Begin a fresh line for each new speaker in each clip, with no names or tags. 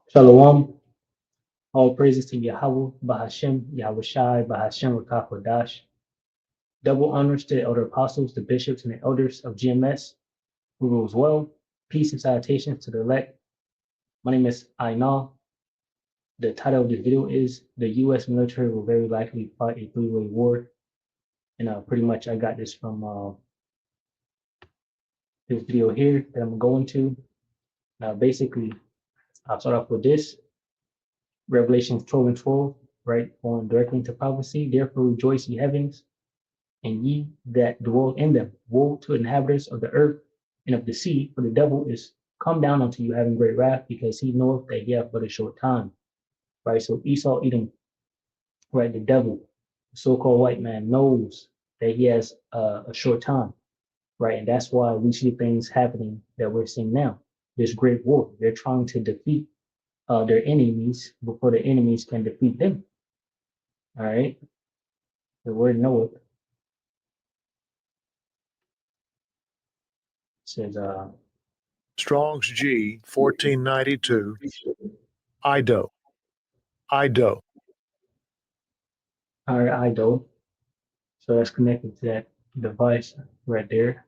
Shalom. All praises to Yahweh, Bahashem, Yahweh Shai, Bahashem, Rakakodash. Double honors to the elder apostles, the bishops, and the elders of GMS who rules well. Peace and salutations to the elect. My name is Ainal. The title of this video is The U.S. military will very likely fight a three-way war. And pretty much I got this from this video here that I'm going to. Now, basically, I'll start off with this. Revelations 12 and 12, right? Going directly into prophecy. Therefore rejoice, ye heavens, and ye that dwell in them. Woe to inhabitants of the earth and of the sea, for the devil is come down unto you having great wrath, because he knoweth that he hath but a short time. Right? So Esau, Edom, right? The devil, the so-called white man, knows that he has a short time, right? And that's why we see things happening that we're seeing now. This great war. They're trying to defeat their enemies before the enemies can defeat them. All right. The word knoweth says,
Strong's G 1492, IDO, IDO.
all right, idol. So that's connected to that device right there.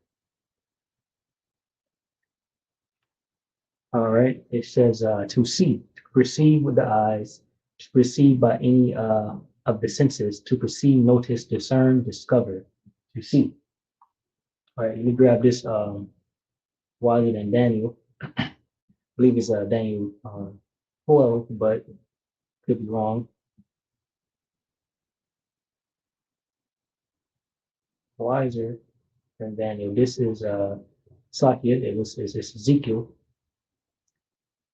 All right. It says to see, to perceive with the eyes, to perceive by any of the senses, to perceive, notice, discern, discover, to see. All right. Let me grab this wiser than Daniel. I believe it's Daniel 12, but could be wrong. Wiser than Daniel. This is Sakia. It's Ezekiel.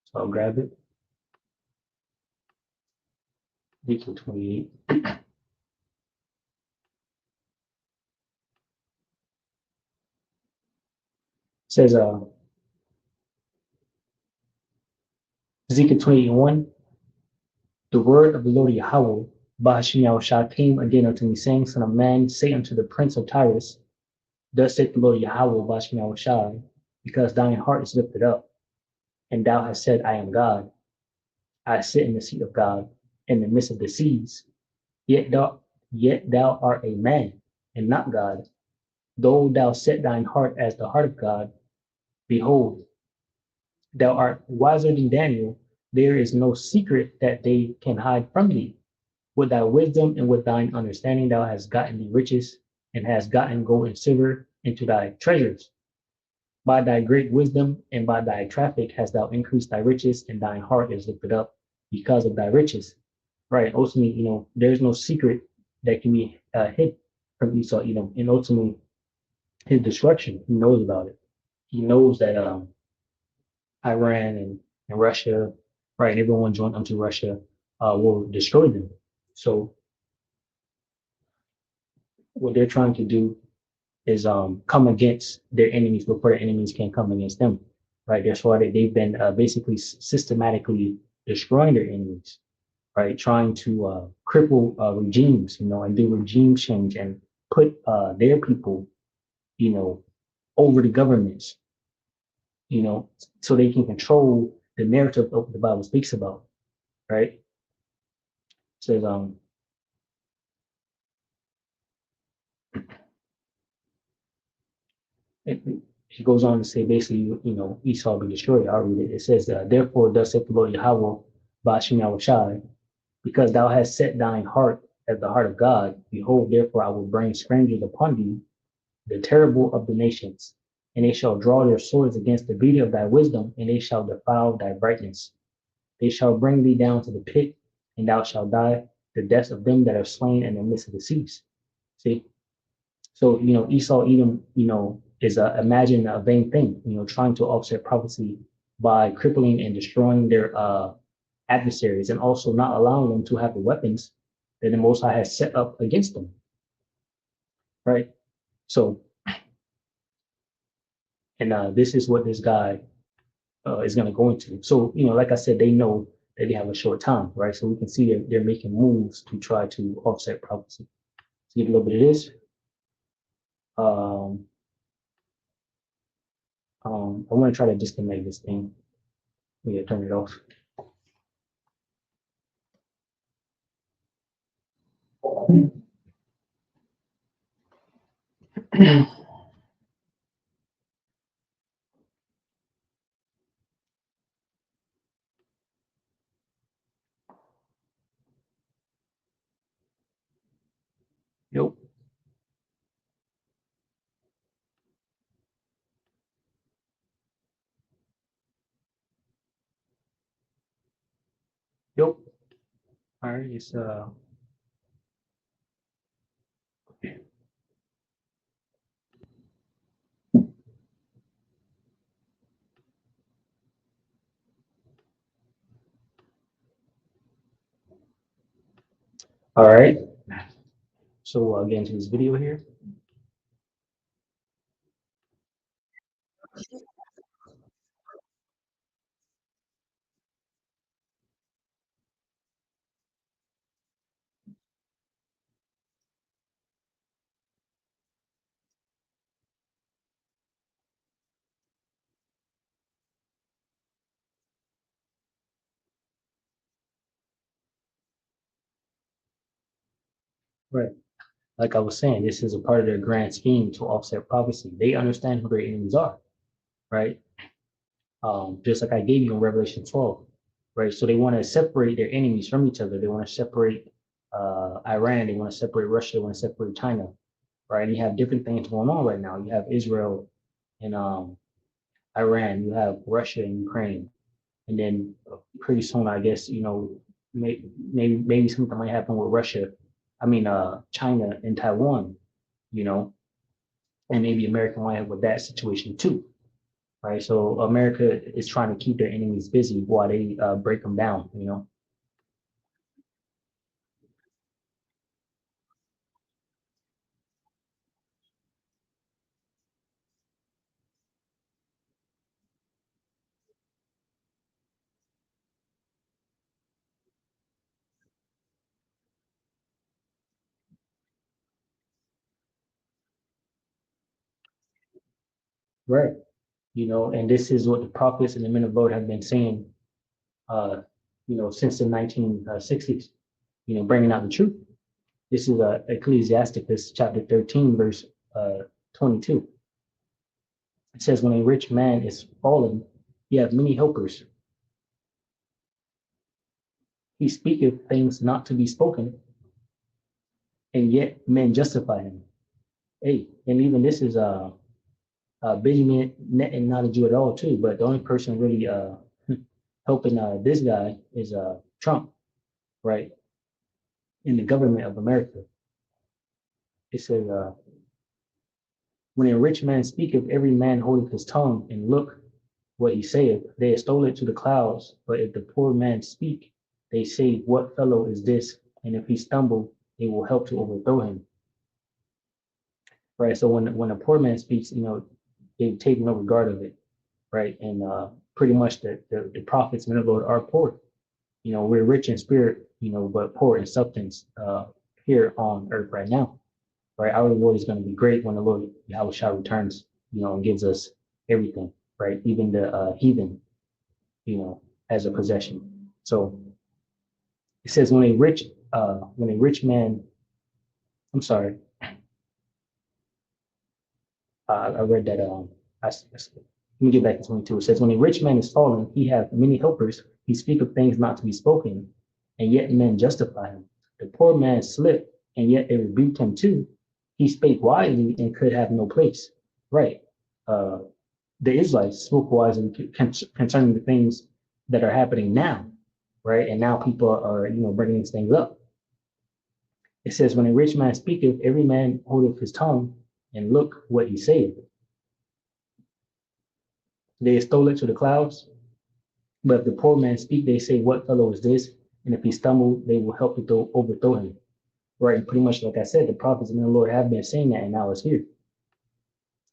So I'll grab it. Ezekiel 28. Says Ezekiel 28:1, the word of the Lord Yahweh, Bahashim Yahushua, came again unto me, saying, Son of man, say unto the prince of Tyrus, thus saith the Lord Yahweh, Bahashim Yahushua, because thine heart is lifted up, and thou hast said, I am God. I sit in the seat of God in the midst of the seas. Yet thou art a man, and not God. Though thou set thine heart as the heart of God, behold, thou art wiser than Daniel. There is no secret that they can hide from thee. With thy wisdom and with thine understanding, thou hast gotten thee riches, and hast gotten gold and silver into thy treasures. By thy great wisdom and by thy traffic hast thou increased thy riches, and thine heart is lifted up because of thy riches. Right. Ultimately, there's no secret that can be hid from Esau, and ultimately his destruction. He knows about it. He knows that Iran and Russia, right, and everyone joined unto Russia, will destroy them. So what they're trying to do is come against their enemies before their enemies can come against them. Right. That's why they've been basically systematically destroying their enemies, right? Trying to cripple regimes, and do regime change and put their people, over the governments, so they can control the narrative of what the Bible speaks about, right? It says, it, it goes on to say basically, Esau will be destroyed. I'll read it. It says, therefore, thus saith the Lord Yahweh, Bashim Yahushai, because thou hast set thine heart as the heart of God, behold, therefore I will bring strangers upon thee, the terrible of the nations, and they shall draw their swords against the beauty of thy wisdom, and they shall defile thy brightness. They shall bring thee down to the pit, and thou shalt die the deaths of them that are slain in the midst of the seas. See? So, Esau, Edom, is imagine a vain thing, trying to offset prophecy by crippling and destroying their adversaries and also not allowing them to have the weapons that the Most High has set up against them. Right? So, and this is what this guy is going to go into. So, like I said, they know that they have a short time, right? So we can see they're making moves to try to offset prophecy. Let's get a little bit of this. Um, I want to try to disconnect this thing. Yeah, turn it off. Yep. Yep. All right. It's all right. So get into this video here. Right. Like I was saying, this is a part of their grand scheme to offset prophecy. They understand who their enemies are, right? Just like I gave you in Revelation 12, right? So they want to separate their enemies from each other. They want to separate Iran. They want to separate Russia. They want to separate China, right? And you have different things going on right now. You have Israel and Iran. You have Russia and Ukraine, and then pretty soon, I guess maybe something might happen with Russia. I mean, China and Taiwan. You know, and maybe America might have with that situation too, right? So America is trying to keep their enemies busy while they break them down. Right? And this is what the prophets and the men of God have been saying, uh, since the 1960s. Bringing out the truth. This is Ecclesiasticus chapter 13, verse 22. It says, "When a rich man is fallen, he has many helpers. He speaketh things not to be spoken, and yet men justify him." Hey, and even this is Benjamin Netanyahu not a Jew at all too, but the only person really helping this guy is Trump, right? In the government of America. It says, "When a rich man speaketh, every man holdeth his tongue, and look what he saith. They extol it to the clouds. But if the poor man speak, they say, What fellow is this? And if he stumble, they will help to overthrow him." Right. So when a poor man speaks, they take no regard of it, right? And pretty much the prophets men of the Lord are poor. We're rich in spirit, but poor in substance here on earth right now. Right. Our reward is going to be great when the Lord Yahweh returns, and gives us everything, right? Even the heathen, as a possession. So it says when a rich man, I'm sorry, I read that let me get back to 22. It says, "When a rich man is fallen, he hath many helpers. He speaketh things not to be spoken, and yet men justify him. The poor man slipped, and yet they rebuked him too. He spake wisely and could have no place." Right. Uh, the Israelites spoke wisely concerning the things that are happening now, right? And now people are, bringing these things up. It says, "When a rich man speaketh, every man holdeth his tongue, and look what he saith. They extol it to the clouds. But if the poor man speak, they say, What fellow is this? And if he stumble, they will help to overthrow him." Right. And pretty much like I said, the prophets and the Lord have been saying that, and now it's here.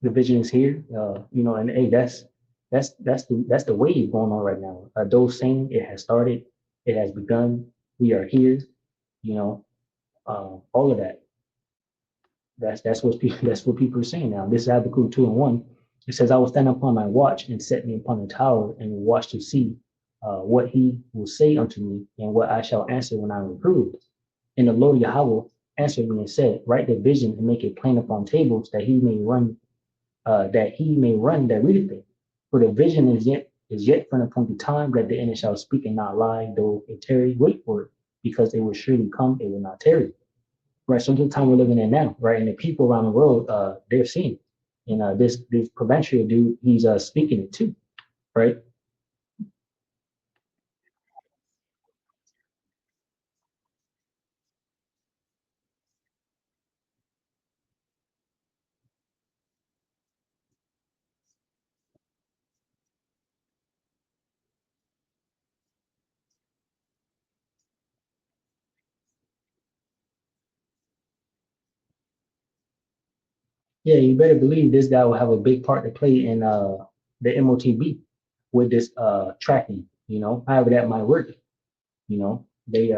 The vision is here. And hey, that's the wave going on right now. Those saying it has started, it has begun, we are here, you know, all of that. That's what people are saying now. This is Habakkuk 2:1. It says, "I will stand upon my watch and set me upon the tower and will watch to see what he will say unto me and what I shall answer when I am reproved. And the Lord Yahweh answered me and said, write the vision and make it plain upon tables that he may run that readeth it. For the vision is yet for an appointed time that the end shall speak and not lie, though it tarry, wait for it, because it will surely come, it will not tarry. Right. So the time we're living in now, right? And the people around the world, they're seeing it. And this provincial dude, he's speaking it too, right? Yeah, you better believe this guy will have a big part to play in the MOTB with this tracking, however that might work, they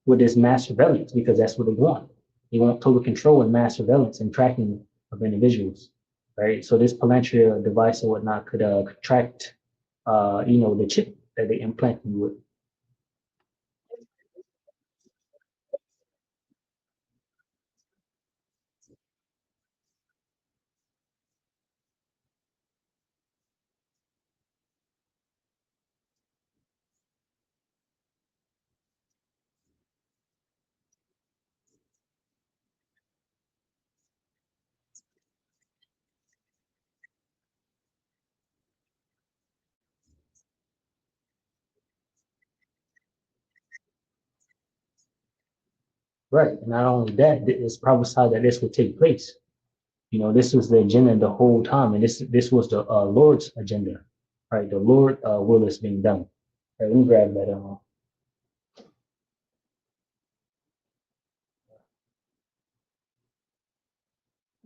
with this mass surveillance because that's what they want. They want total control and mass surveillance and tracking of individuals, right? So this Palantir device or whatnot could track, the chip that they implant you with. Right. And not only that, it's prophesied that this would take place. This was the agenda the whole time, and this was the Lord's agenda, right? The Lord will is being done. Right, let me grab that.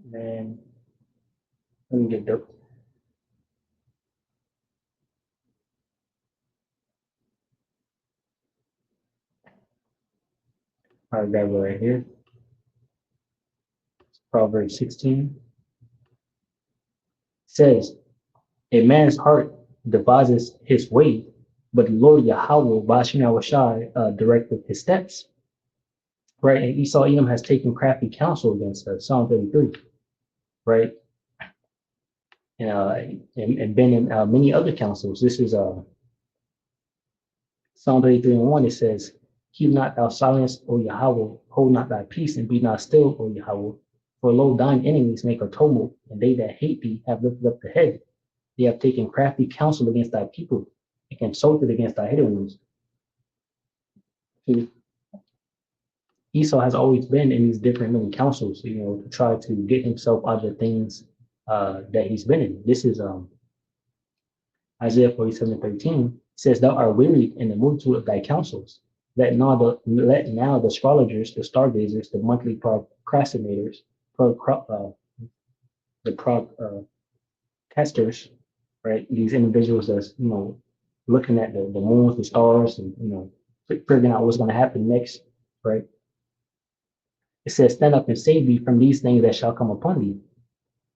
Man, let me get the. All right, grab it right here. Proverbs 16 says, "A man's heart devises his way, but the Lord Yahweh, Bashem Yahushai, directed his steps." Right, and Esau Edom has taken crafty counsel against us. Psalm 33. Right, and and been in many other councils. This is Psalm 33 and 1. It says, "Keep not thou silence, O Yahweh, hold not thy peace, and be not still, O Yahweh. For lo, thine enemies make a tumult, and they that hate thee have lifted up the head. They have taken crafty counsel against thy people, and consulted against thy hidden ones." See, Esau has always been in these different little councils, to try to get himself out of the things that he's been in. This is Isaiah 47:13 says, "Thou art wearied in the multitude of thy counsels. Let now the astrologers, the stargazers, the monthly procrastinators, the procrasters, right? These individuals that's looking at the moons, the stars, and figuring out what's going to happen next, right? It says, stand up and save thee from these things that shall come upon thee,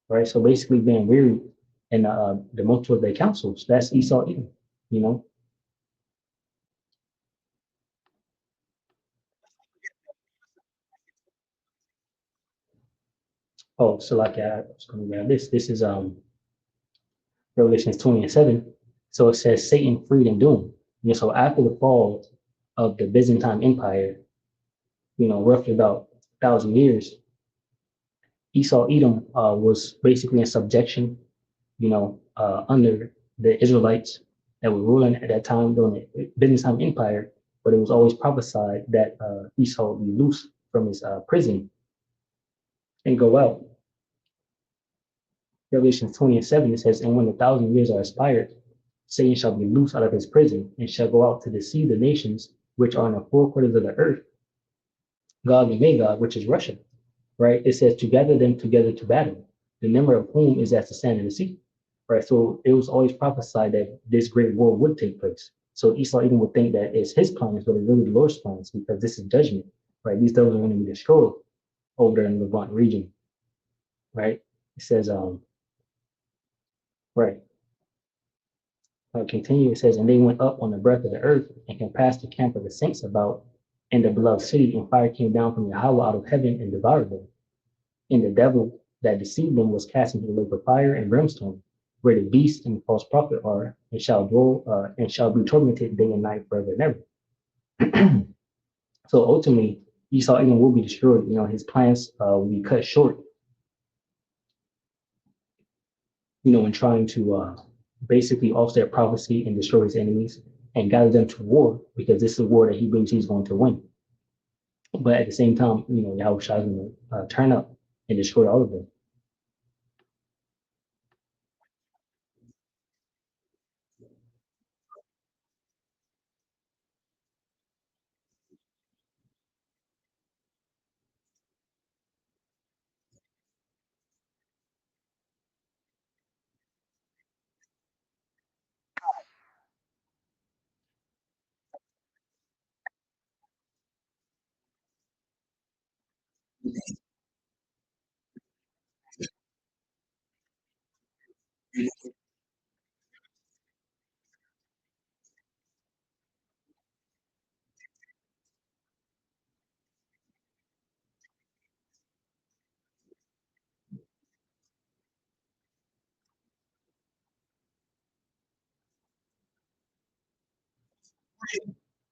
right? So basically, being weary and the multitude of their counsels. That's Esau Edom, you know. Oh, so like I was going to grab this. This is Revelations 20:7. So it says Satan freed and doomed. So after the fall of the Byzantine Empire, roughly about 1,000 years, Esau Edom was basically in subjection, under the Israelites that were ruling at that time during the Byzantine Empire. But it was always prophesied that Esau would be loose from his prison and go out. Revelation 20:7, it says, "And when the 1,000 years are expired, Satan shall be loose out of his prison and shall go out to deceive the nations which are in the four quarters of the earth, Gog and Magog, which is Russia." Right? It says, "To gather them together to battle, the number of whom is as the sand in the sea." Right? So it was always prophesied that this great war would take place. So Esau even would think that it's his plans, but it's really the Lord's plans because this is judgment. Right? These devils are going to be destroyed over there in the Levant region. Right? It says, right. Continue, it says, "And they went up on the breadth of the earth and compassed the camp of the saints about in the beloved city, and fire came down from Yahweh out of heaven and devoured them. And the devil that deceived them was cast into the lake of fire and brimstone, where the beast and the false prophet are, and shall be tormented day and night forever and ever. So ultimately, Esau Edom will be destroyed. His plans will be cut short. In trying to basically offset prophecy and destroy his enemies and gather them to war, because this is a war that he believes he's going to win. But at the same time, Yahweh Shai is going to turn up and destroy all of them.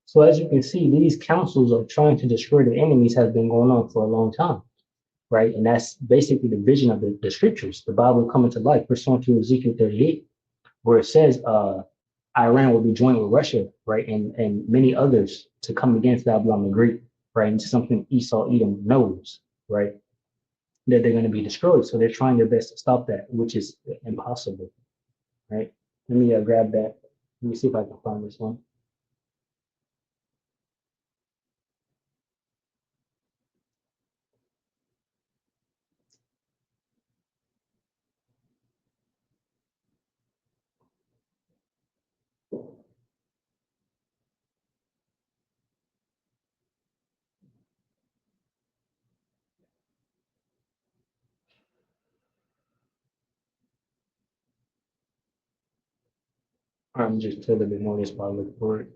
So as you can see, these councils of trying to destroy the enemies has been going on for a long time, right? And that's basically the vision of the scriptures, the Bible coming to life, pursuant to Ezekiel 38, where it says Iran will be joined with Russia, right, and many others to come against Babylon the Great, right? And it's something Esau Edom knows, right, that they're going to be destroyed. So they're trying their best to stop that, which is impossible, right? Let me grab that. Let me see if I can find this one. I'm just a little bit more this while I look for it.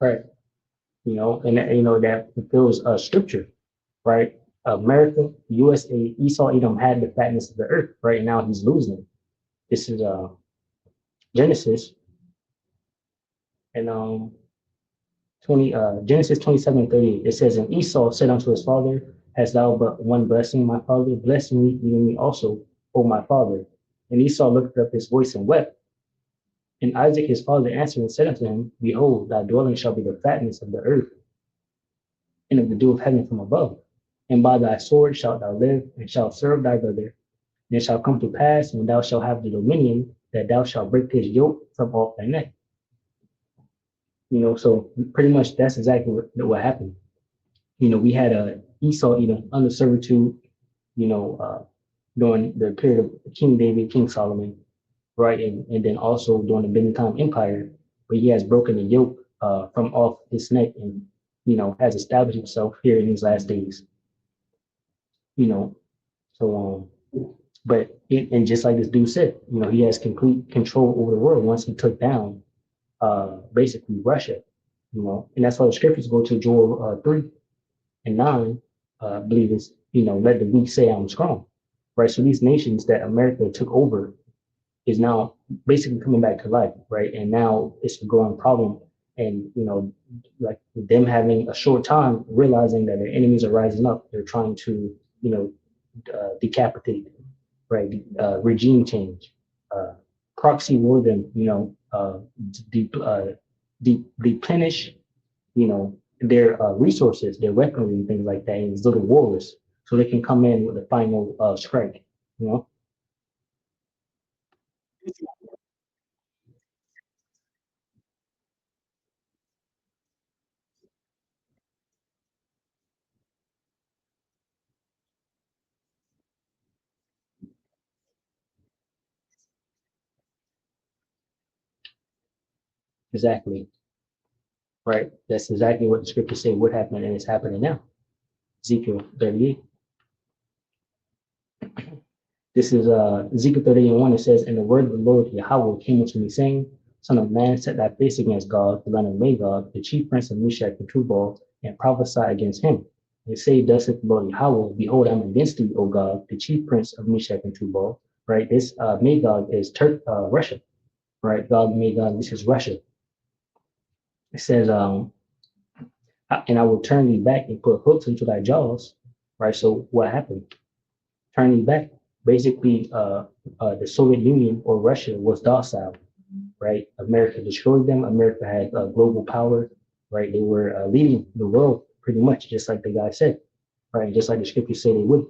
right? And that fulfills scripture, right? America, USA, Esau, Edom had the fatness of the earth. Right now, he's losing it. This is Genesis and 27:38. It says, and Esau said unto his father, hast thou but one blessing, my father? Bless me, even me also, O my father. And Esau lifted up his voice and wept. And Isaac his father answered and said unto him, behold, thy dwelling shall be the fatness of the earth, and of the dew of heaven from above. And by thy sword shalt thou live, and shalt serve thy brother. And it shall come to pass, when thou shalt have the dominion, that thou shalt break his yoke from off thy neck. So pretty much that's exactly what happened. We had a Esau, under servitude, during the period of King David, King Solomon, right? And then also during the Byzantine Empire, where he has broken the yoke from off his neck and, has established himself here in these last days, you know. So, and just like this dude said, he has complete control over the world once he took down basically Russia, and that's why the scriptures go to Joel 3 and 9, I believe is, let the weak say I'm strong, right? So these nations that America took over is now basically coming back to life, right? And now it's a growing problem. And, like them having a short time realizing that their enemies are rising up, they're trying to, decapitate, right? Regime change, proxy war them, deplenish, their resources, their weaponry, and things like that in these little wars, so they can come in with a final strike. You know, exactly, right? That's exactly what the scriptures say would happen, and it's happening now. Ezekiel 38. This is Ezekiel 38:1. It says, "And the word of the Lord Yahweh came unto me, saying, Son of man, set thy face against Gog, the land of Magog, the chief prince of Meshach and Tubal, and prophesy against him. And say, Thus saith the Lord Yahweh, Behold, I'm against thee, O Gog, the chief prince of Meshach and Tubal." Right? This Magog is Russia. Right? Gog, Magog, this is Russia. It says, and I will turn thee back and put hooks into thy jaws. Right? So what happened? Turning back, basically, the Soviet Union or Russia was docile, right? America destroyed them. America had global power, right? They were leading the world pretty much, just like the guy said, right? Just like the scripture said they would. It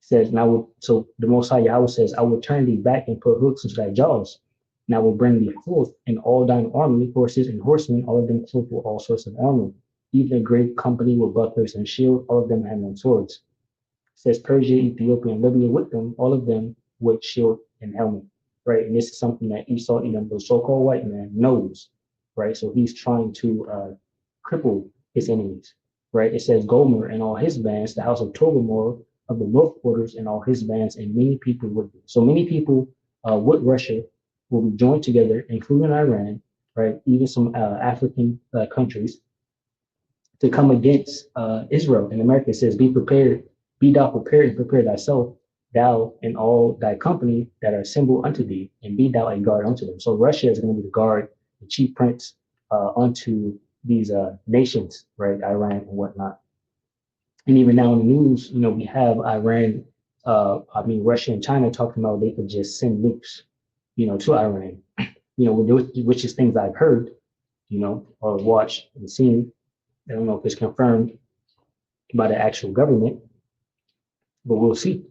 says, now, so the Most High Yahweh says, I will turn thee back and put hooks into thy jaws. And I will bring thee forth in all thine army, horses and horsemen, all of them clothed with all sorts of armor, even a great company with bucklers and shield, all of them having swords. Says Persia, Ethiopia, and Libya with them, all of them with shield and helmet, right? And this is something that Esau, the so-called white man, knows, right? So he's trying to cripple his enemies, right? It says Gomer and all his bands, the house of Togomor of the north quarters and all his bands, and many people with them. So many people with Russia will be joined together, including Iran, right? Even some African countries to come against Israel. And America says, be prepared, be thou prepared and prepare thyself, thou and all thy company that are assembled unto thee, and be thou a guard unto them. So Russia is going to be the guard, the chief prince unto these nations, right? Iran and whatnot. And even now in the news, we have Iran, Russia and China talking about they could just send nukes, to Iran, which is things I've heard, or watched and seen. I don't know if it's confirmed by the actual government, but we'll see,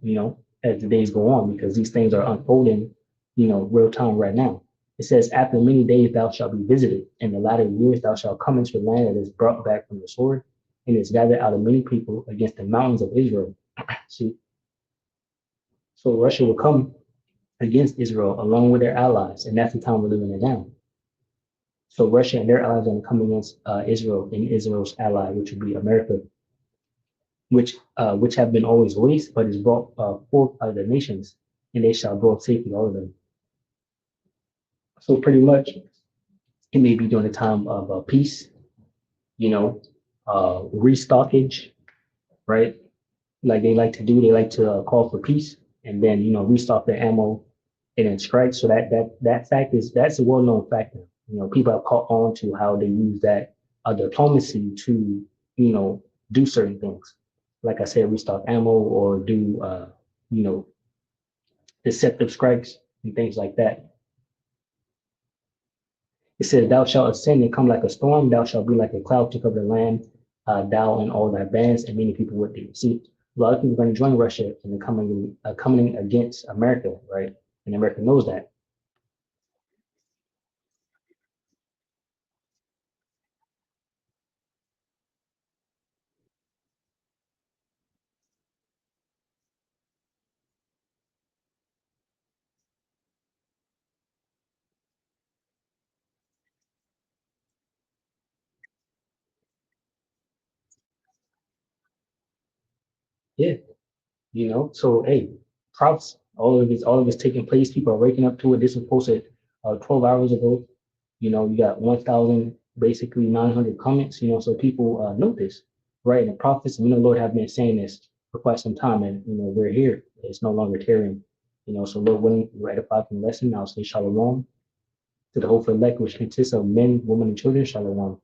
as the days go on, because these things are unfolding, real time right now. It says, after many days thou shalt be visited, in the latter years thou shalt come into the land that is brought back from the sword, and is gathered out of many people against the mountains of Israel. See, so Russia will come against Israel along with their allies, and that's the time we're living in now. So Russia and their allies are going to come against Israel and Israel's ally, which would be America, which have been always waste, but is brought forth out of the nations, and they shall dwell safely, all of them. So pretty much, it may be during a time of peace, restockage, right? Like they like to do, they like to call for peace and then, restock their ammo and then strike. So that fact that's a well-known fact now. People have caught on to how they use that diplomacy to, do certain things. Like I said, restock ammo or do, you know, deceptive strikes and things like that. It says, "Thou shalt ascend and come like a storm. Thou shalt be like a cloud to cover the land. Thou and all thy bands and many people with thee." See, a lot of people are going to join Russia and they're coming against America, right? And America knows that. Yeah, So hey, props. All of it's taking place. People are waking up to it. This was posted 12 hours ago. You got 1,000 basically 900 comments. So people know this, right? And the prophets, and Lord have been saying this for quite some time, and we're here. It's no longer tearing. So Lord willing, we're edified from the lesson. I'll say shalom to the whole elect, which consists of men, women, and children. Shalom.